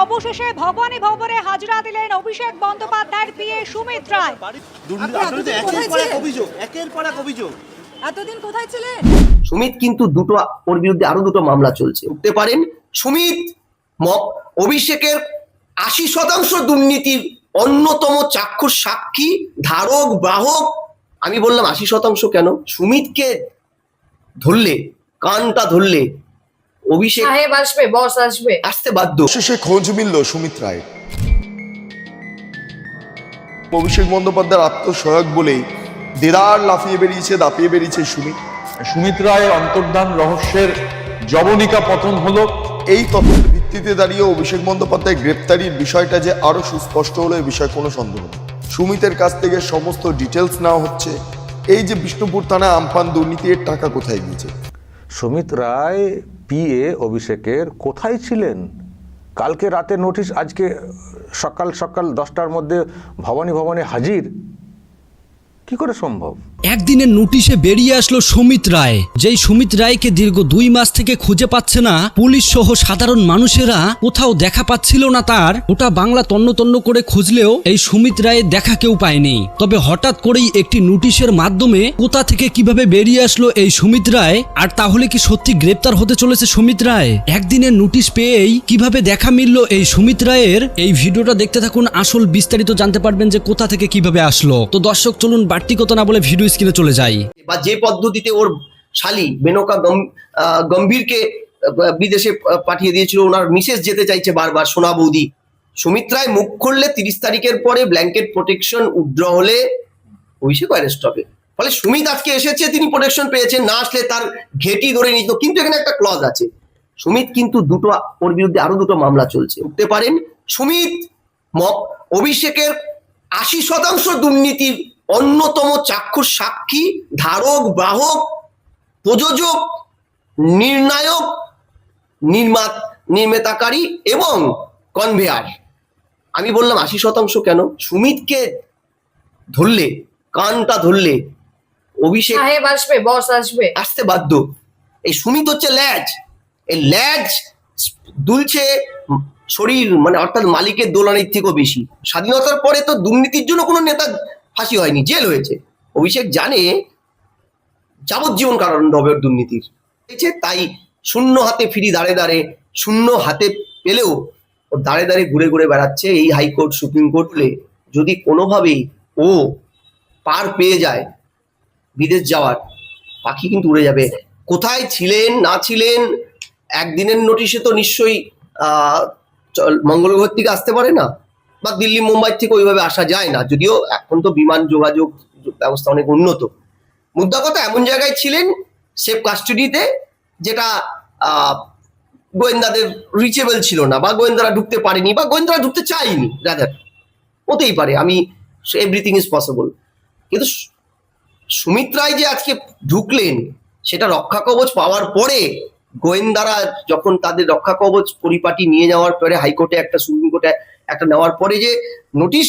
অবশেষে ভবানী ভবনে হাজিরা দিলেন অভিষেক বন্দ্যোপাধ্যায়ের পিএ সুমিত রায়। এতদিন কোথায় ছিলেন? সুমিত কিন্তু ওর বিরুদ্ধে আরো দুটো মামলা চলছে। উঠতে পারেন সুমিত অভিষেকের 80% দুর্নীতির অন্যতম চাক্ষুষ সাক্ষী, ধারক বাহক। আমি বললাম 80% কেন, সুমিতকে ধরলে, কানটা ধরলে অভিষেক সাহেব আসবে, বস আসবে, আসতে বাধ্য। শেষে খোঁজ মিলল সুমিত রায়। অভিষেক বন্দ্যোপাধ্যায়ের আত্মসহায়ক বলেই দেদার দাপিয়ে বেরিয়েছে সুমিত। সুমিত রায় অন্তর্ধান রহস্যের জবনিকা পতন হলো। এই তথ্যের ভিত্তিতে দাঁড়িয়ে অভিষেক বন্দ্যোপাধ্যায় গ্রেপ্তারির বিষয়টা যে আরো সুস্পষ্ট হলো, এ বিষয়ে কোনো সন্দেহ নেই। সুমিতের কাছ থেকে সমস্ত ডিটেলস নেওয়া হচ্ছে। এই যে বিষ্ণুপুর থানায় আমফান দুর্নীতি, এর টাকা কোথায় গিয়েছে? সুমিত রায় পিএ অভিষেকের কোথায় ছিলেন? কালকে রাতে নোটিশ, আজকে সকাল 10টার মধ্যে ভবানী হাজির, কি করে সম্ভব? একদিনের নোটিশে বেরিয়ে আসলো সুমিত রায়। যেই সুমিত রায়কে দীর্ঘ 2 মাস থেকে খুঁজে পাচ্ছে না পুলিশ সহ সাধারণ মানুষেরা, কোথাও দেখা পাচ্ছিল না তার। ওটা বাংলা তন্ন করে খুঁজলেও এই সুমিত রায়ের দেখা কেউ পায়নি। তবে হঠাৎ করেই একটি নোটিশের মাধ্যমে কোথা থেকে কিভাবে বেরিয়ে আসলো এই সুমিত রায়, আর তাহলে কি সত্যি গ্রেপ্তার হতে চলেছে সুমিত রায়? একদিনের নোটিশ পেয়েই কিভাবে দেখা মিলল এই সুমিত রায়ের? এই ভিডিওটা দেখতে থাকুন, আসল বিস্তারিত জানতে পারবেন যে কোথা থেকে কিভাবে আসলো। তো দর্শক চলুন বাড়তি কথা না বলে ভিডিও স্ক্রিনে চলে যাই। বা যে পদ্ধতিতে ওর শালী মেনকা গম্ভীরকে বিদেশে পাঠিয়ে দিয়েছিল, ওনার মিসেস যেতে চাইছে বারবার, সোনা বৌদি। সুমিত রায় মুখ খুললে 30 তারিখের পরে ব্ল্যাঙ্কেট প্রোটেকশন উইথড্র হলে অভিষেক অ্যারেস্ট হবে। ফলে সুমিত আজকে এসেছে, তিনি প্রোটেকশন পেয়েছেন, না আসলে তার ঘেটি ধরে নিত। কিন্তু এখানে একটা ক্লজ আছে, সুমিত কিন্তু ওর বিরুদ্ধে আরো দুটো মামলা চলছে। উঠতে পারেন সুমিত অভিষেকের 80% দুর্নীতির অন্যতম চাক্ষুষ সাক্ষী, ধারক বাহক, প্রযোজক, নির্ণায়ক, নির্মাতাকারী এবং কনভেয়ার। আমি বললাম 80% কেন, সুমিতকে ধরলে, কানটা ধরলে অভিষেক সাহেব আসবে, বস আসবে, আসতে বাধ্য। এই সুমিত হচ্ছে ল্যাজ। এই ল্যাজ দুলছে শরীর, মানে অর্থাৎ মালিকের দোলানির থেকেও বেশি। স্বাধীনতার পরে তো দুর্নীতির জন্য কোনো নেতা ফাঁসি হয়নি, জেল হয়েছে। অভিষেক জানে যাবজ্জীবন কারাদণ্ড হবে দুর্নীতির। তাই শূন্য হাতে ফিরি দাঁড়ে, শূন্য হাতে পেলেও ও দাঁড়ে ঘুরে বেড়াচ্ছে এই হাইকোর্ট সুপ্রিম কোর্টে। যদি কোনোভাবেই ও পার পেয়ে যায় বিদেশ যাওয়ার, পাখি কিন্তু উড়ে যাবে। কোথায় ছিলেন না ছিলেন, একদিনের নোটিশে তো নিশ্চয়ই মঙ্গলগ্রহ থেকে আসতে পারে না, বা দিল্লি মুম্বাই থেকে ওইভাবে আসা যায় না। যদিও এখন তো বিমান যোগাযোগ ব্যবস্থা অনেক উন্নত। মুদ্রা কথা, এমন জায়গায় ছিলেন সেফ কাস্টাডিতে, যেটা গোয়েন্দাদের রিচেবল ছিল না, বা গোয়েন্দারা ঢুকতে পারেনি, বা গোয়েন্দারা ঢুকতে চায়নি। রাদার হতেই পারে, এভরিথিং ইজ পসিবল। কিন্তু সুমিত রায় যে আজকে ঢুকলেন, সেটা রক্ষা কবচ পাওয়ার পরে, গোয়েন্দারা যখন তাদের রক্ষা কবচ পরিপাটি নিয়ে যাওয়ার পরে, হাইকোর্টে একটা, সুপ্রিম কোর্টে একটা নেওয়ার পরে যে নোটিশ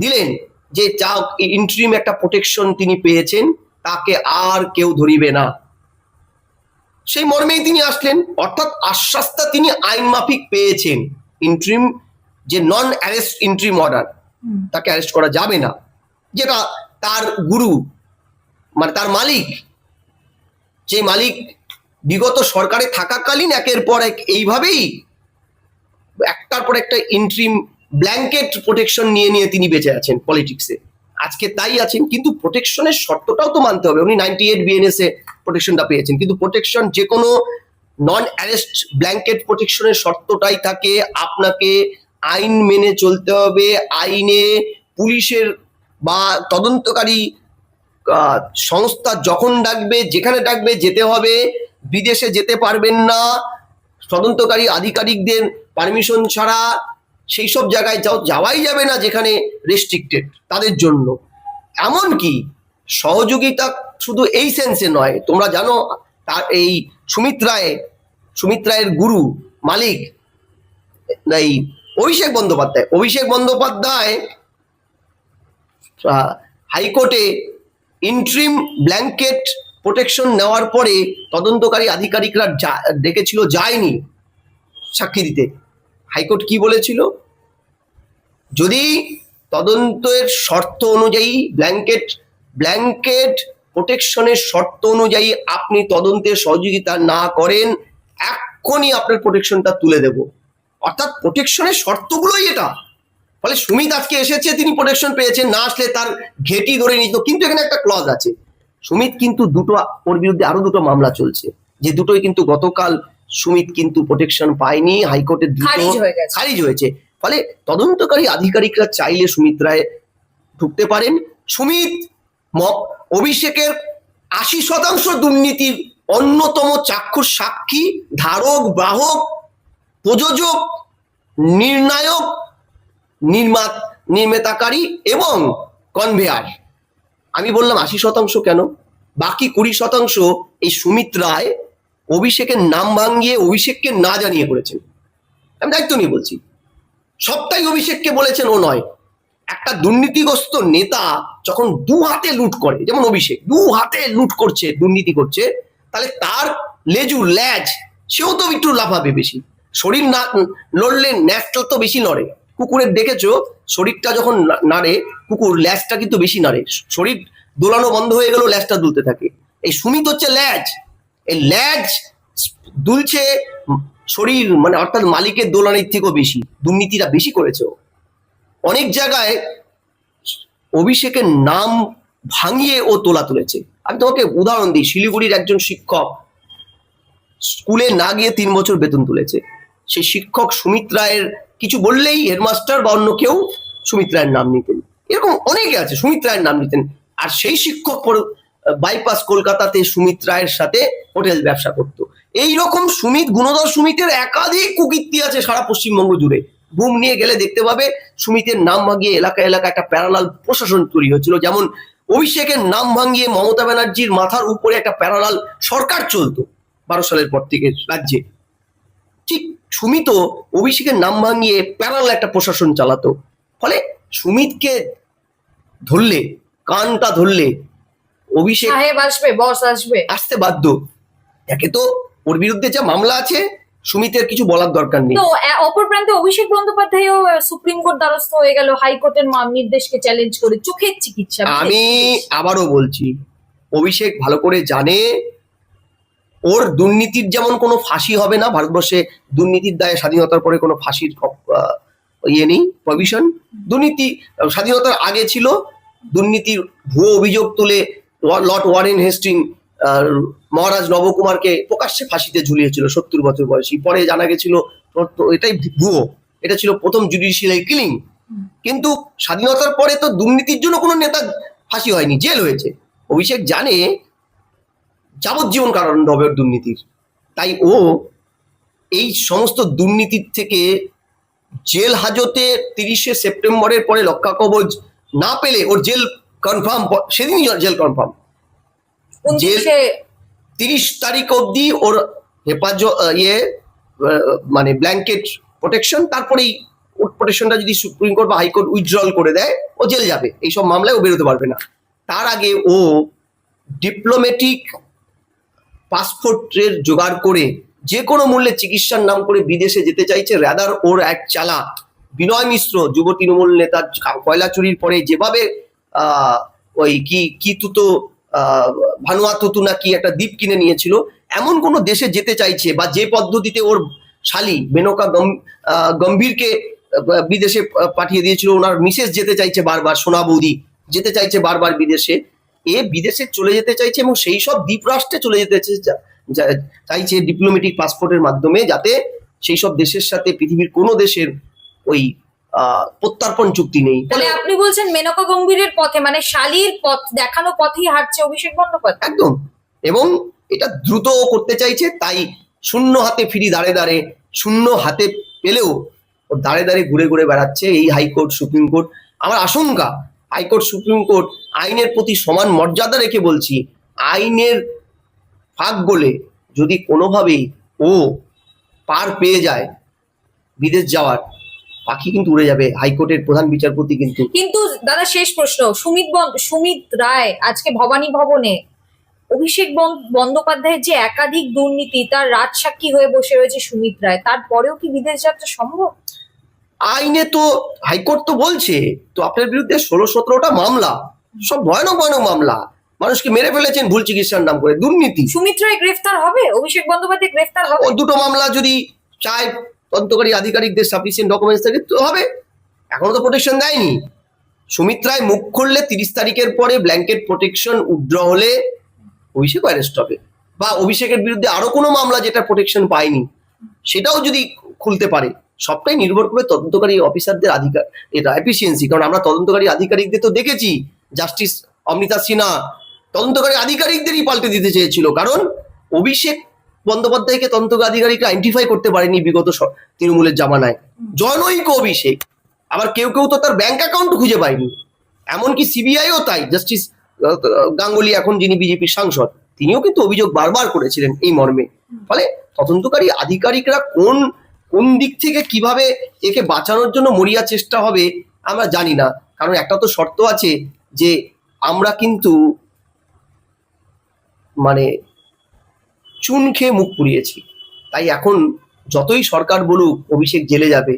দিলেন যে যা ইন্টারিম একটা প্রোটেকশন তিনি পেয়েছেন, তাকে আর কেউ ধরিবে না, সেই মর্মেই তিনি আসলেন। অর্থাৎ আশ্বাসটা তিনি আইন মাফিক পেয়েছেন। ইন্টারিম যে নন অ্যারেস্ট ইন্টারিম অর্ডার, তাকে অ্যারেস্ট করা যাবে না, যেটা তার গুরু, মানে তার মালিক, যে মালিক বিগত সরকারে থাকাকালীন একের পর এক এইভাবেই একটার পর একটা ইন্টারিম ব্ল্যাঙ্কেট প্রোটেকশন নিয়ে তিনি বেঁচে আছেন পলিটিক্সে। আজকে তাই আছেন, কিন্তু প্রোটেকশনের শর্তটাও তো মানতে হবে। উনি 98 বিএনএস এ প্রোটেকশনটা পেয়েছেন, কিন্তু প্রোটেকশন যে কোনো নন অ্যারেস্ট ব্ল্যাঙ্কেট প্রোটেকশনের শর্তটাই থাকে, আপনাকে আইন মেনে চলতে হবে। আইনে পুলিশের বা তদন্তকারী সংস্থা যখন ডাকবে, যেখানে ডাকবে যেতে হবে। বিদেশে যেতে পারবেন না তদন্তকারী আধিকারিকদের পারমিশন ছাড়া, সেই সব জায়গায় যাওয়াই যাবে না যেখানে রেস্ট্রিক্টেড তাদের জন্য। এমনকি সহযোগিতা শুধু এই সেন্সে নয়, তোমরা জানো তার এই সুমিত রায়ের গুরু মালিক এই অভিষেক বন্দ্যোপাধ্যায় হাইকোর্টে ইন্টারিম ব্ল্যাঙ্কেট প্রোটেকশন নেওয়ার পরে তদন্তকারী আধিকারিকরা ডেকেছিল, যায়নি সাক্ষী দিতে। হাইকোর্ট কি বলেছিল, যদি তদন্তের শর্ত অনুযায়ী ব্ল্যাঙ্কেট প্রোটেকশনের শর্ত অনুযায়ী আপনি তদন্তে সহযোগিতা না করেন, এক্ষুনি আপনার প্রোটেকশনটা তুলে দেব। অর্থাৎ প্রোটেকশনের শর্তগুলোই এটা। ফলে সুমিত আজকে এসেছে, তিনি প্রোটেকশন পেয়েছেন, না আসলে তার ঘেটি ধরে নিত। কিন্তু এখানে একটা ক্লজ আছে, সুমিত কিন্তু ওর বিরুদ্ধে আরো দুটো মামলা চলছে, যে দুটোই কিন্তু গতকাল সুমিত কিন্তু প্রোটেকশন পায়নি, হাইকোর্টের খারিজ হয়েছে। ফলে তদন্তকারী আধিকারিকরা চাইলে সুমিত রায় ঢুকতে পারেন। সুমিত অভিষেকের 80% দুর্নীতির অন্যতম চাক্ষুষ সাক্ষী, ধারক বাহক, প্রযোজক, নির্ণায়ক, নির্মাতাকারী এবং কনভেয়ার। আমি বললাম 80% কেন, বাকি 20% এই সুমিত রায় অভিষেকের নাম ভাঙিয়ে অভিষেককে না জানিয়ে করেছেন। আমি দায়িত্ব নিয়ে বলছি, সবটাই অভিষেককে বলেছেন ও নয়। একটা দুর্নীতিগ্রস্ত নেতা যখন দু হাতে লুট করে, যেমন অভিষেক দু হাতে লুট করছে, দুর্নীতি করছে, তাহলে তার ল্যাজ সেও তো একটু লাফাবে বেশি। শরীর না লড়লে ল্যাজটা তো বেশি নড়ে। কুকুরের দেখেছো, শরীরটা যখন নাড়ে কুকুর, ল্যাজটা কিন্তু বেশি নাড়ে। শরীর দোলানো বন্ধ হয়ে গেল, ল্যাজটা দুলতে থাকে। এই সুমিত হচ্ছে ল্যাজ, এই ল্যাজ দুলছে শরীর, মানে অর্থাৎ মালিকের দোলানির থেকেও বেশি। দুর্নীতিটা বেশি করেছে। অনেক জায়গায় অভিষেকের নাম ভাঙিয়ে ও তোলা তুলেছে। আমি তোমাকে উদাহরণ দিই, শিলিগুড়ির একজন শিক্ষক স্কুলে না গিয়ে 3 বছর বেতন তুলেছে। সেই শিক্ষক সুমিত রায়ের কিছু বললেই হেডমাস্টার বা অন্য কেউ সুমিত রায়ের নাম নিতেন। এরকম অনেকে আছে সুমিত রায়ের নাম নিতেন। আর সেই শিক্ষক বাইপাস কলকাতাতে সুমিত রায়ের সাথে হোটেল ব্যবসা করতো। এইরকম গুণধর সুমিতের একাধিক কুকীর্তি আছে সারা পশ্চিমবঙ্গ জুড়ে। বুম নিয়ে গেলে দেখতে পাবে সুমিতের নাম ভাঙিয়ে এলাকায় একটা প্যারালাল প্রশাসন তৈরি হয়েছিল। যেমন অভিষেকের নাম ভাঙিয়ে মমতা ব্যানার্জির মাথার উপরে একটা প্যারালাল সরকার চলতো 12 সালের পর থেকে রাজ্যে, ঠিক সুমিতও অভিষেকের নাম ভাঙিয়ে প্যারালাল একটা প্রশাসন চালাতো। ফলে সুমিতকে ধরলে, কানটা ধরলে অভিষেক আসবে, বস আসবে, আসতে বাধ্য। একে তো ওর বিরুদ্ধে যা মামলা আছে, সুমিতের কিছু বলার দরকার নেই। তো অপর প্রান্তে অভিষেক বন্দ্যোপাধ্যায়ও সুপ্রিম কোর্ট দ্বারস্থ হয়ে গেল হাইকোর্টের নির্দেশকে চ্যালেঞ্জ করে চোখের চিকিৎসা। আমি আবারও বলছি, অভিষেক ভালো করে জানে ওর দুর্নীতির যেমন কোনো ফাঁসি হবে না। ভারতবর্ষে দুর্নীতির দায়ে স্বাধীনতার পরে কোনো ফাঁসির নেই, প্রভিশন। দুর্নীতি স্বাধীনতার আগে ছিল, দুর্নীতির ভুয়ো অভিযোগ তুলে লর্ড ওয়ারেন হেস্টিং মহারাজ নবকুমারকে প্রকাশ্যে ফাঁসিতে ঝুলিয়েছিল 70 বছর বয়সী। পরে জানা গেছিল এটাই ভুয়ো, এটা ছিল প্রথম জুডিশিয়াল কিলিং। কিন্তু স্বাধীনতার পরে তো দুর্নীতির জন্য কোনো নেতা ফাঁসি হয়নি, জেল হয়েছে। অভিষেক জানে যাবজ্জীবন কারাদণ্ড হবে দুর্নীতির, তাই ও এই সমস্ত দুর্নীতির থেকে জেল হাজতে 30শে সেপ্টেম্বরের পরে রক্ষা কবচ না পেলে ওর জেল কনফার্ম, সেদিনই জেল কনফার্ম। জেল 30 তারিখ অবধি ওর মানে ব্ল্যাঙ্কেট প্রোটেকশন, তারপরেই প্রোটেকশনটা যদি সুপ্রিম কোর্ট বা হাইকোর্ট উইথড্রল করে দেয় ও জেল যাবে। এইসব মামলায় ও বেরোতে পারবে না। তার আগে ও ডিপ্লোম্যাটিক পাসপোর্টের জোগাড় করে যে কোনো মূল্যে চিকিৎসার নাম করে বিদেশে যেতে চাইছে। রাদার ওর এক চালা বিনয় মিশ্র, যুব তৃণমূল নেতা, কয়লা চুরির পরে যেভাবে ওই কি তুতো ভানুয়াতুতু না কি একটা দ্বীপ কিনে নিয়েছিল, এমন কোনো দেশে যেতে চাইছে, বা যে পদ্ধতিতে ওর শালী মেনকা গম্ভীরকে বিদেশে পাঠিয়ে দিয়েছিল, ওনার মিসেস যেতে চাইছে বারবার, সোনা বৌদি যেতে চাইছে বারবার বিদেশে, বিদেশে চলে যেতে চাইছে এবং সেই সব দ্বীপ রাষ্ট্রে চলে যেতে চাইছে ডিপ্লোম্যাটিক পাসপোর্টের মাধ্যমে, যাতে সেই সব দেশের সাথে পৃথিবীর কোনো দেশের ওই প্রত্যর্পণ চুক্তি নেই। তাহলে আপনি বলছেন মেনকা গম্ভীরের পথে, মানে শালীর পথ দেখানো পথেই হাঁটছে অভিষেক বন্দ্যোপাধ্যায়। একদম, এবং এটা দ্রুত করতে চাইছে। তাই শূন্য হাতে ফিরি দাঁড়ে, শূন্য হাতে পেলেও ও দাঁড়ে ঘুরে বেড়াচ্ছে এই হাইকোর্ট সুপ্রিম কোর্ট। আমার আশঙ্কা হাইকোর্ট সুপ্রিম কোর্ট আইনের প্রতি সমান মর্যাদা রেখে বলছি, আইনের ফাঁক গলে যদি কোনোভাবেই ও পার পেয়ে যায় বিদেশ যাওয়ার, পাখি কিন্তু উড়ে যাবে হাইকোর্টের প্রধান বিচারপতি। কিন্তু দাদা শেষ প্রশ্ন, সুমিত রায় আজকে ভবানী ভবনে অভিষেক বন্দ্যোপাধ্যায়ের যে একাধিক দুর্নীতি, তার রাজসাক্ষী হয়ে বসে রয়েছে সুমিত রায়, তারপরেও কি বিদেশ যাত্রা সম্ভব? আইনে তো হাইকোর্ট তো বলছে, তো আপনার বিরুদ্ধে 16-17টা মামলা, সব ভয়ানক ভয়ানক মামলা, মানুষকে মেরে ফেলেছেন ভুল চিকিৎসার নাম করে, দুর্নীতি। সুমিত রায় গ্রেফতার হবে? অভিষেক বন্দ্যোপাধ্যায় গ্রেফতার হবে? ও দুটো মামলা যদি চায় তদন্তকারী আধিকারিকদের সাফিসিয়েন্ট ডকুমেন্টস থাকে তো হবে। এখনো তো প্রোটেকশন দেয়নি। সুমিত রায় মুখ খুললে 30 তারিখের পরে ব্ল্যাঙ্কেট প্রোটেকশন উইথড্র হলে অভিষেক অ্যারেস্ট হবে, বা অভিষেকের বিরুদ্ধে আরো কোনো মামলা যেটা প্রোটেকশন পায়নি সেটাও যদি খুলতে পারে। সবটাই নির্ভর করবে তদন্তকারী অফিসারদের এটা এফিসিয়েন্সি। কারণ আমরা তদন্তকারী আধিকারিকদের তো দেখেছি, জাস্টিস অমৃতা সিনহা তদন্তকারী আধিকারিকদেরই পাল্টে দিতে চেয়েছিল, কারণ অভিষেক বন্দ্যোপাধ্যায়কে তদন্তকারী আধিকারিকরা আইডেন্টিফাই করতে পারেনি বিগত তৃণমূলের জামানায়। জনৈক অভিষেক, আবার কেউ কেউ তো তার ব্যাংক অ্যাকাউন্ট খুঁজে পায়নি, এমনকি সিবিআইও তাই। জাস্টিস গাঙ্গুলি এখন যিনি বিজেপির সাংসদ, তিনিও কিন্তু অভিযোগ বারবার করেছিলেন এই মর্মে। ফলে তদন্তকারী আধিকারিকরা কোন কোন দিক থেকে কিভাবে একে বাঁচানোর জন্য মরিয়া চেষ্টা হবে আমরা জানি না। কারণ একটা তো শর্ত আছে যে আমরা কিন্তু মানে চুন খেয়ে মুখ পুড়িয়েছি, তাই এখন যতই সরকার বলুক অভিষেক জেলে যাবে,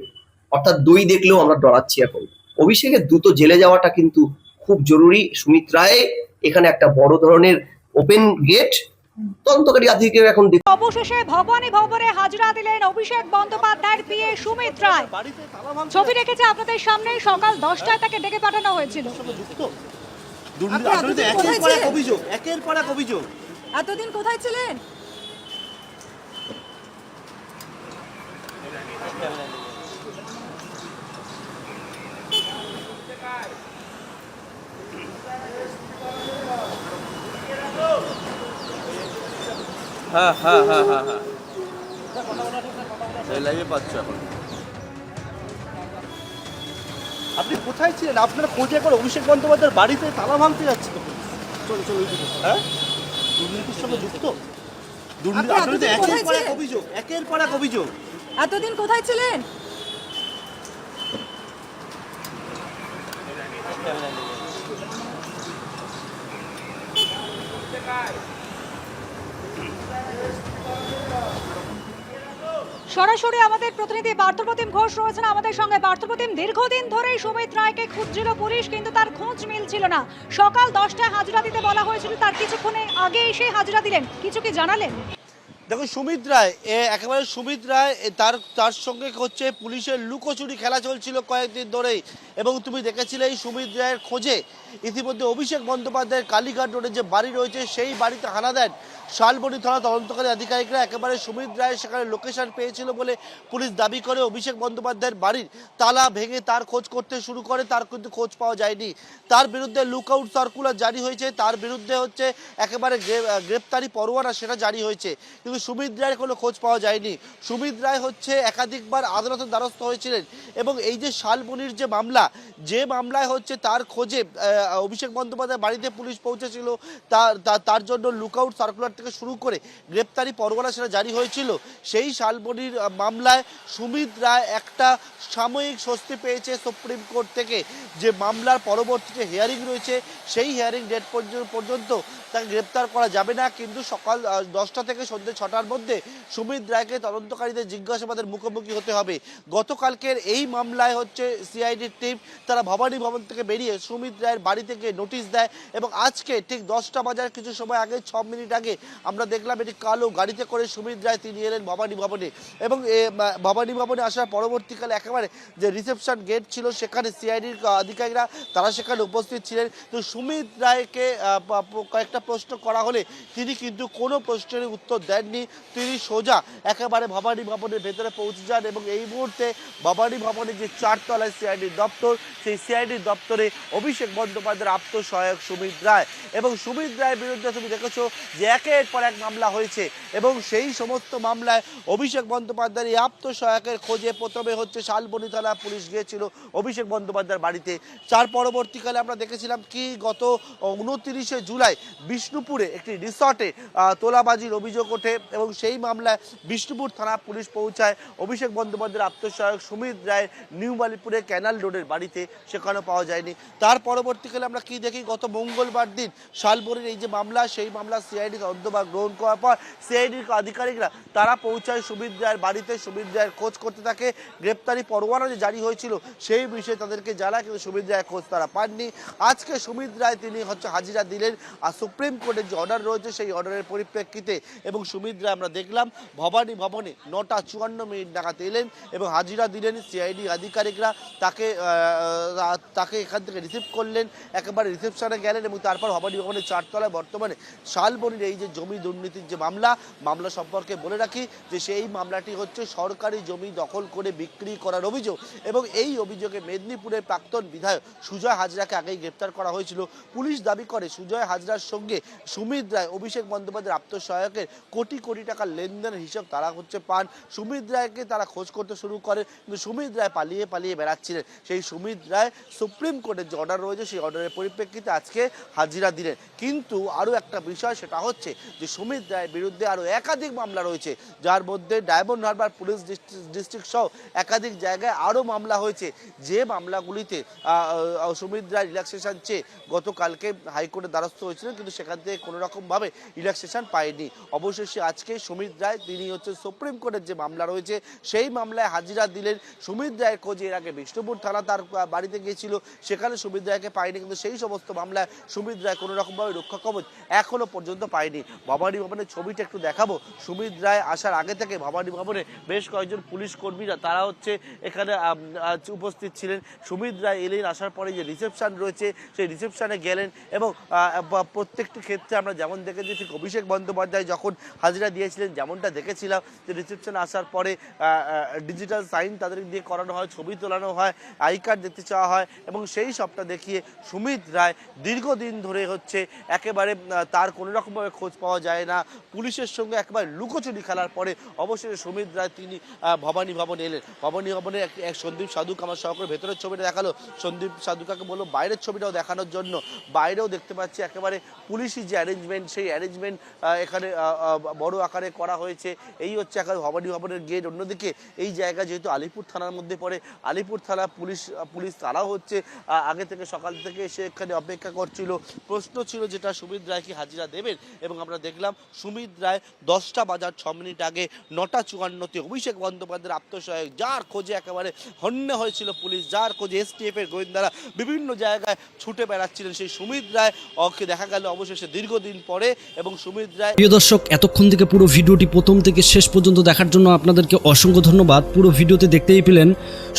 অর্থাৎ দই দেখলেও আমরা ডরাচ্ছি। এখন অভিষেকের দ্রুত জেলে যাওয়াটা কিন্তু খুব জরুরি। সুমিত রায় এখানে একটা বড় ধরনের ওপেন গেট, তদন্তকারী আধিকারিক এখন। অবশেষে ভবানী ভবনে হাজিরা দিলেন অভিষেক বন্দ্যোপাধ্যায়ের পিএ সুমিত রায়। ছবি রেখেছে আপনাদের সামনে, সকাল 10টায় তাকে ডেকে পাঠানো হয়েছিল। একের পর এক অভিযোগ। এতদিন কোথায় ছিলেন? হ্যাঁ হ্যাঁ হ্যাঁ হ্যাঁ হ্যাঁ লাইভে পাচ্ছ এখন। আপনি কোথায় ছিলেন? আপনারা খোঁজে করে অভিষেক বন্দ্যোপাধ্যায়ের বাড়িতে তালা ভাঙতে যাচ্ছে তো। চলো চলো, হ্যাঁ দুর্নীতির সঙ্গে যুক্ত। দুর্নীতি একের পর এক অভিযোগ, একের পর এক অভিযোগ। এতদিন কোথায় ছিলেন? সরাসরি আমাদের প্রতিনিধি পার্থপ্রতিম ঘোষ রয়েছেন আমাদের সঙ্গে। পার্থপ্রতিম, দীর্ঘদিন ধরেই সুমিত রায়কে খুঁজছিল পুলিশ, কিন্তু তার খোঁজ মিলছিল না। সকাল 10টায় হাজিরা দিতে বলা হয়েছিল, তার কিছুক্ষণে আগে এসে হাজিরা দিলেন, কিছু কি জানালেন? দেখো সুমিত রায়, একেবারে সুমিত রায়, তার সঙ্গে হচ্ছে পুলিশের লুকোচুরি খেলা চলছিল কয়েকদিন ধরেই, এবং তুমি দেখেছিলে এই সুমিত রায়ের খোঁজে ইতিমধ্যে অভিষেক বন্দ্যোপাধ্যায়ের কালীঘাট রোডে যে বাড়ি রয়েছে সেই বাড়িতে হানা দেন শালবনী থানা তদন্তকারী আধিকারিকরা। একেবারে সুমিত রায় সেখানে লোকেশন পেয়েছিল বলে পুলিশ দাবি করে অভিষেক বন্দ্যোপাধ্যায়ের বাড়ির তালা ভেঙে তার খোঁজ করতে শুরু করে। তার কিন্তু খোঁজ পাওয়া যায়নি। তার বিরুদ্ধে লুকআউট সার্কুলার জারি হয়েছে, তার বিরুদ্ধে হচ্ছে একেবারে গ্রেপ্তারি পরোয়ানা সেটা জারি হয়েছে, কিন্তু সুমিত রায়ের কোনো খোঁজ পাওয়া যায়নি। সুমিত রায় হচ্ছে একাধিকবার আদালতের দ্বারস্থ হয়েছিলেন, এবং এই যে শালবনীর যে মামলা, যে মামলায় হচ্ছে তার খোঁজে অভিষেক বন্দ্যোপাধ্যায় বাড়িতে পুলিশ পৌঁছেছিল, তার জন্য লুকআউট সার্কুলার থেকে শুরু করে গ্রেপ্তারি পরোয়ানা সেটা জারি হয়েছিল। সেই শালবনীর মামলায় সুমিত রায় একটা সাময়িক স্বস্তি পেয়েছে সুপ্রিম কোর্ট থেকে, যে মামলার পরবর্তী যে হিয়ারিং রয়েছে সেই হিয়ারিং ডেট পর্যন্ত তাকে গ্রেপ্তার করা যাবে না, কিন্তু সকাল 10টা থেকে সন্ধ্যে 6টার মধ্যে সুমিত রায়কে তদন্তকারীদের জিজ্ঞাসাবাদের মুখোমুখি হতে হবে। গতকালকের এই মামলায় হচ্ছে সিআইডির টিম তারা ভবানী ভবন থেকে বেরিয়ে সুমিত রায়ের বাড়ি থেকে নোটিশ দেয়, এবং আজকে ঠিক 10টা বাজার কিছু সময় আগে 6 মিনিট আগে আমরা দেখলাম একটি কালো গাড়িতে করে সুমিত রায় তিনি এলেন ভবানী ভবনে, এবং ভবানী ভবনে আসার পরবর্তীকালে একেবারে যে রিসেপশন গেট ছিল সেখানে সিআইডির আধিকারিকরা তারা সেখানে উপস্থিত ছিলেন। তো সুমিত রায়কে কয়েকটা প্রশ্ন করা হলে তিনি কিন্তু কোনো প্রশ্নের উত্তর দেননি, তিনি সোজা একেবারে ভবানী ভবনের ভেতরে পৌঁছে যান, এবং এই মুহূর্তে ভবানী ভবনের যে 4 তলায় সিআইডির দপ্তর, সেই সিআইডির দপ্তরে অভিষেক বন্দ্যোপাধ্যায়ের আত্মসহায়ক সুমিত রায়, এবং সুমিত রায়ের বিরুদ্ধে তুমি দেখেছো যে একের পর এক মামলা হয়েছে, এবং সেই সমস্ত মামলায় অভিষেক বন্দ্যোপাধ্যায়ের এই আত্মসহায়কের খোঁজে প্রথমে হচ্ছে শালবনী থানা পুলিশ গিয়েছিল অভিষেক বন্দ্যোপাধ্যায়ের বাড়িতে। তার পরবর্তীকালে আমরা দেখেছিলাম কি গত 29শে জুলাই বিষ্ণুপুরে একটি রিসর্টে তোলাবাজির অভিযোগ ওঠে, এবং সেই মামলায় বিষ্ণুপুর থানা পুলিশ পৌঁছায় অভিষেক বন্দ্যোপাধ্যায়ের আত্মসহায়ক সুমিত রায় রায়ের নিউ বালিপুরে ক্যানাল রোডের বাড়িতে, সেখানে পাওয়া যায়নি। তার পরবর্তীকালে আমরা কি দেখি, গত মঙ্গলবার দিন শালবনির এই যে মামলা, সেই মামলা সিআইডি তদন্তভার গ্রহণ করার পর সিআইডির আধিকারিকরা তারা পৌঁছায় সুমিত রায়ের বাড়িতে। সুমিত রায়ের খোঁজ করতে থাকে। গ্রেপ্তারি পরোয়ানা যে জারি হয়েছিল সেই বিষয়ে তাদেরকে জানায়, কিন্তু সুমিত রায়ের খোঁজ তারা পাননি। আজকে সুমিত রায় তিনি হাজিরা দিলেন, আর সুপ্রিম কোর্টের যে অর্ডার রয়েছে সেই অর্ডারের পরিপ্রেক্ষিতে। এবং সুমিত রায় আমরা দেখলাম ভবানী ভবনে 9:54 নাগাদ এলেন এবং হাজিরা দিলেন। সিআইডি আধিকারিকরা তাকে এখান থেকে রিসিভ করলেন, একেবারে রিসেপশনে গেলেন এবং তারপর ভবানী ভবনের 4 তলায় বর্তমানে শালবনির এই যে জমি দুর্নীতির যে মামলা সম্পর্কে বলে রাখি যে সেই মামলাটি হচ্ছে সরকারি জমি দখল করে বিক্রি করার অভিযোগ। এবং এই অভিযোগে মেদিনীপুরের প্রাক্তন বিধায়ক সুজয় হাজরাকে আগেই গ্রেপ্তার করা হয়েছিল। পুলিশ দাবি করে সুজয় হাজরার সঙ্গে সুমিত রায়, অভিষেক বন্দ্যোপাধ্যায়ের আত্মসহায়কের কোটি কোটি টাকার লেনদেনের হিসাব তারা পান। সুমিত রায়কে তারা খোঁজ করতে শুরু করে, কিন্তু সুমিত রায় পালিয়ে বেড়াচ্ছিলেন। সেই সুমিত রায় সুপ্রিম কোর্টের যে অর্ডার রয়েছে সেই অর্ডারের পরিপ্রেক্ষিতে আজকে হাজিরা দিলেন। কিন্তু আরও একটা বিষয়, সেটা হচ্ছে যে সুমিত রায়ের বিরুদ্ধে আরও একাধিক মামলা রয়েছে, যার মধ্যে ডায়মন্ড হারবার পুলিশ ডিস্ট্রিক্ট সহ একাধিক জায়গায় আরও মামলা হয়েছে। যে মামলাগুলিতে সুমিত রায় রিল্যাক্সেশন চেয়ে গতকালকে হাইকোর্টের দ্বারস্থ হয়েছিলেন, কিন্তু সেখান থেকে কোনো রকমভাবে রিল্যাক্সেশন পায়নি। অবশেষে আজকে সুমিত রায় তিনি সুপ্রিম কোর্টের যে মামলা রয়েছে সেই মামলায় হাজিরা দিলেন। সুমিত রায়ের খোঁজে এর আগে বিষ্ণুপুর থানা তার বাড়িতে গিয়েছিল, সেখানে সুমিত রায়কে পায়নি, কিন্তু সেই সমস্ত মামলায় সুমিত রায় কোনো রকমভাবে রক্ষা কবচ এখনো পর্যন্ত পায়নি। ভবানী ভবনের ছবিটা একটু দেখাবো। সুমিত রায় আসার আগে থেকে ভবানী ভবনে বেশ কয়েকজন পুলিশ কর্মীরা তারা এখানে উপস্থিত ছিলেন। সুমিত রায় এলেন, আসার পরে যে রিসেপশন রয়েছে সেই রিসেপশনে গেলেন এবং প্রত্যেকটি ক্ষেত্রে আমরা যেমন দেখেছি, ঠিক অভিষেক বন্দ্যোপাধ্যায় যখন হাজিরা দিয়েছিলেন যেমনটা দেখেছিলাম যে রিসেপশনে আসার পরে ডিজিটাল সাইন তাদের দিয়ে করানো হয়, ছবি তোলানো হয়, আই কার্ড দেখতে চাওয়া হয় এবং সেই সবটা দেখিয়ে সুমিত রায় দীর্ঘদিন ধরে একেবারে তার কোনো রকমভাবে খোঁজ পাওয়া যায় না। পুলিশের সঙ্গে একেবারে লুকোচুরি খেলার পরে অবশেষে সুমিত রায় তিনি ভবানী ভবনে এলেন। ভবানী ভবনে এক সন্দীপ সাধুক আমার সহকারে ভেতরের ছবিটা দেখালো। সন্দীপ সাধুকাকে বললো বাইরের ছবিটাও দেখানোর জন্য। বাইরেও দেখতে পাচ্ছি একেবারে পুলিশি যে অ্যারেঞ্জমেন্ট, সেই অ্যারেঞ্জমেন্ট এখানে বড় আকারে করা হয়েছে। এই একেবারে ভবানী ভবনের গেট। অন্যদিকে এই জায়গা যেহেতু আলিপুর থানার মধ্যে পড়ে, আলিপুর থানা পুলিশ তারাও আগে থেকে সকাল থেকে এসে এখানে অপেক্ষা করছিল। প্রশ্ন ছিল যেটা সুমিত রায়কে হাজিরা দেবেন এবং আমরা দেখলাম সুমিত রায় 10টা বাজার 6 মিনিট আগে 9:54 অভিষেক বন্দ্যোপাধ্যায়ের আত্মসহায়ক, যার খোঁজে একেবারে হন্যে হয়েছিল পুলিশ, যার খোঁজে এসটিএফ এর গোয়েন্দারা বিভিন্ন জায়গায় ছুটে বেড়াচ্ছিলেন, সেই সুমিত রায় ওকে দেখা গেল অবশেষে দীর্ঘদিন পরে। এবং সুমিত রায়, প্রিয় দর্শক, এতক্ষণ থেকে পুরো ভিডিওটি প্রথম থেকে শেষ পর্যন্ত দেখার জন্য আপনাদেরকে অসংখ্য ধন্যবাদ। পুরো ভিডিওতে দেখতেই পেলেন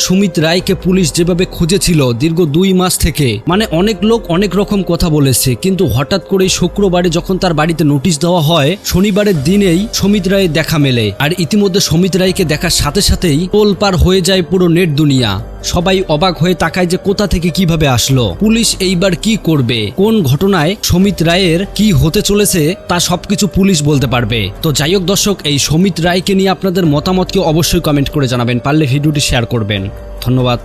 সুমিত রায়কে পুলিশ যেভাবে খুঁজেছিল দীর্ঘ 2 মাস থেকে। মানে অনেক লোক অনেক রকম কথা বলেছে, কিন্তু হঠাৎ করেই শুক্রবারে যখন তার বাড়িতে নোটিশ দেওয়া হয়, শনিবারের দিনেই সুমিত রায়ের দেখা মেলে। আর ইতিমধ্যে সুমিত রায়কে দেখার সাথে সাথেই তোলপাড় হয়ে যায় পুরো নেট দুনিয়া। সবাই অবাক হয়ে তাকায় যে কোথা থেকে কিভাবে আসলো, পুলিশ এইবার কি করবে, কোন ঘটনায় সুমিত রায়ের কি হতে চলেছে তা সবকিছু পুলিশ বলতে পারবে। তো যাই হোক দর্শক, এই সুমিত রায়কে নিয়ে আপনাদের মতামতকে অবশ্যই কমেন্ট করে জানাবেন, পারলে ভিডিওটি শেয়ার করবেন। ধন্যবাদ।